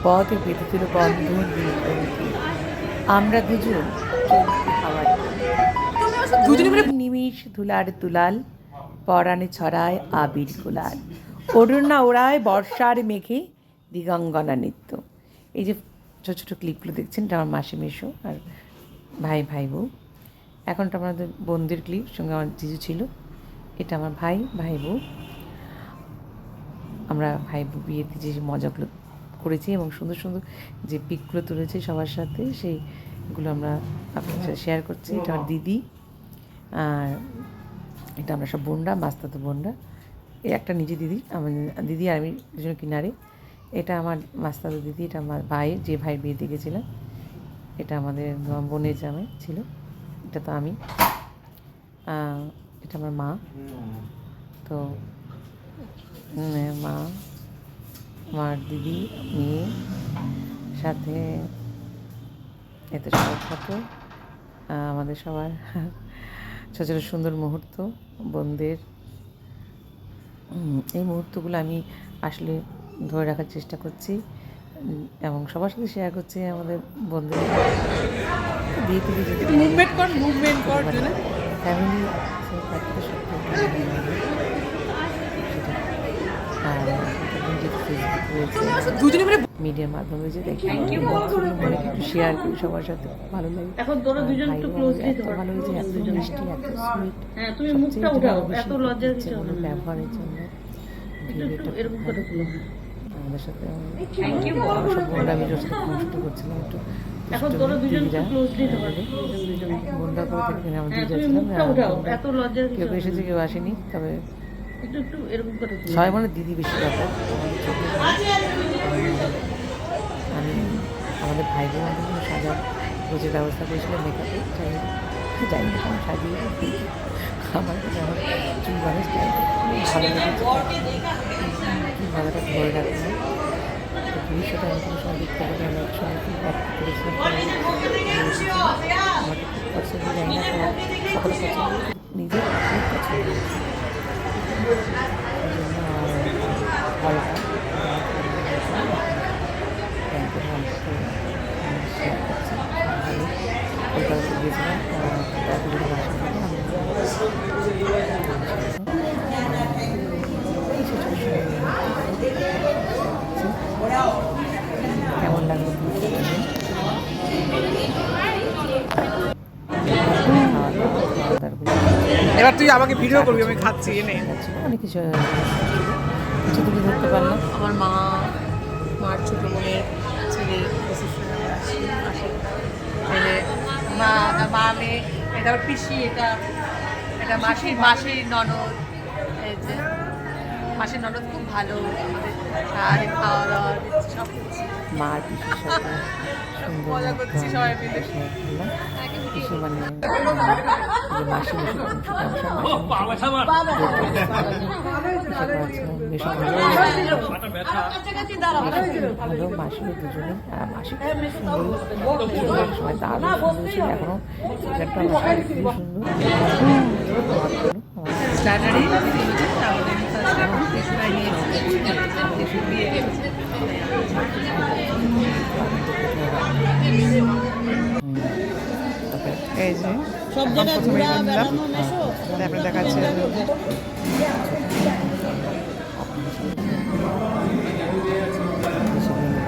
পথে বিদ্যুতের বন্ধন আমরা দুজন খাওয়ার দুজনে মিলে নিমিষ ধুলার তুলাল পরাণে ছড়ায় আবির গুলাল অরুণা ওড়ায় বর্ষার মেঘে দিগঙ্গনা নৃত্য। এই যে ছোটো ছোটো ক্লিপগুলো দেখছেন এটা আমার মাসি মেশো আর ভাই ভাই বউ। এখনটা আমাদের বোনদের ক্লিপ, সঙ্গে আমার জিজু ছিল। এটা আমার ভাই ভাই বউ। আমরা ভাই বউ বিয়েতে যে মজাগুলো করেছি এবং সুন্দর সুন্দর যে পিকগুলো তুলেছি সবার সাথে, সেইগুলো আমরা আপনার সাথে শেয়ার করছি। এটা আমার দিদি, আর এটা আমরা সব বোনরা, মাস্তাতো বোনরা। এই একটা নিজে দিদি, আমার দিদি আর আমি দুজন কিনারে। এটা আমার মাস্তাতো দিদি, এটা আমার ভাইয়ের, যে ভাইয়ের বিয়েতে গেছিলাম। এটা আমাদের বোনের জামাই ছিল, এটা তো আমি। এটা আমার মা। তো মা, আমার দিদি, মেয়ে, সাথে এতে সবার ফটো, আমাদের সবার ছোটো ছোটো সুন্দর মুহূর্ত বোনদের। এই মুহূর্তগুলো আমি আসলে ধরে রাখার চেষ্টা করছি এবং সবার সাথে শেয়ার করছি। আমাদের বোনদের বিয়ে থেকে যদি ফ্যামিলি থাকতে সত্যি সেটা মিডিয়ার মাধ্যমে যে দেখি একটু শেয়ার করি সবার সাথে, ভালো লাগে। এত ভালো হয়েছে, এত মিষ্টি, এত সুইট, ব্যবহারের জন্য আমাদের সাথে বোনরা আমি রোজ শুরু করছিলাম একটু বোনরা করে থাকি আমার দিদি যাচ্ছিলাম। কেউ এসেছে কেউ আসেনি, তবে সবাই মানে দিদি বেশি ব্যাপার। আমি আমাদের ভাই বোন সাজার রোজের ব্যবস্থা করেছিলাম, মেকআপে যাই না কেমন সাজিয়ে আমার কাছে আমার চুল বানার স্টাইল ভালো লেগেছে, ভালোটা ধরে রাখলাম। ভবিষ্যতে আমি কোনো সময় দেখতে পারি আমি একসঙ্গে খুব ব্যাখ্যা করেছিলাম। আমাকে খুব পছন্দ, যাই না সকলে পছন্দ, নিজের খুব পছন্দ। ভালো শেয়ার করছি। কলকাতাতে গিয়েছিলাম কেমন লাগলো এবার তুই আমাকে ভিডিও করবি, আমি খাচ্ছি এনে। অনেক কিছু কিছু তুলে ধরতে পারলাম। আমার মার ছোটো বোনের ছেলে মা মেয়ে, এটা পিসি, এটা মাসির ননদ। এই যে মাসির ননদ খুব ভালো, আমাদের খাওয়া দাওয়া সব কিছু মার পিসির সাথে মজা করছি সবাই মিলে। পিসি মানে মাসি ভালো মাসি দুজনে, মাসি সময় দারুণ সুন্দর ছিল, এখনো একটা খুবই এই যে সব জায়গায় তারপরে দেখাচ্ছে সুন্দর।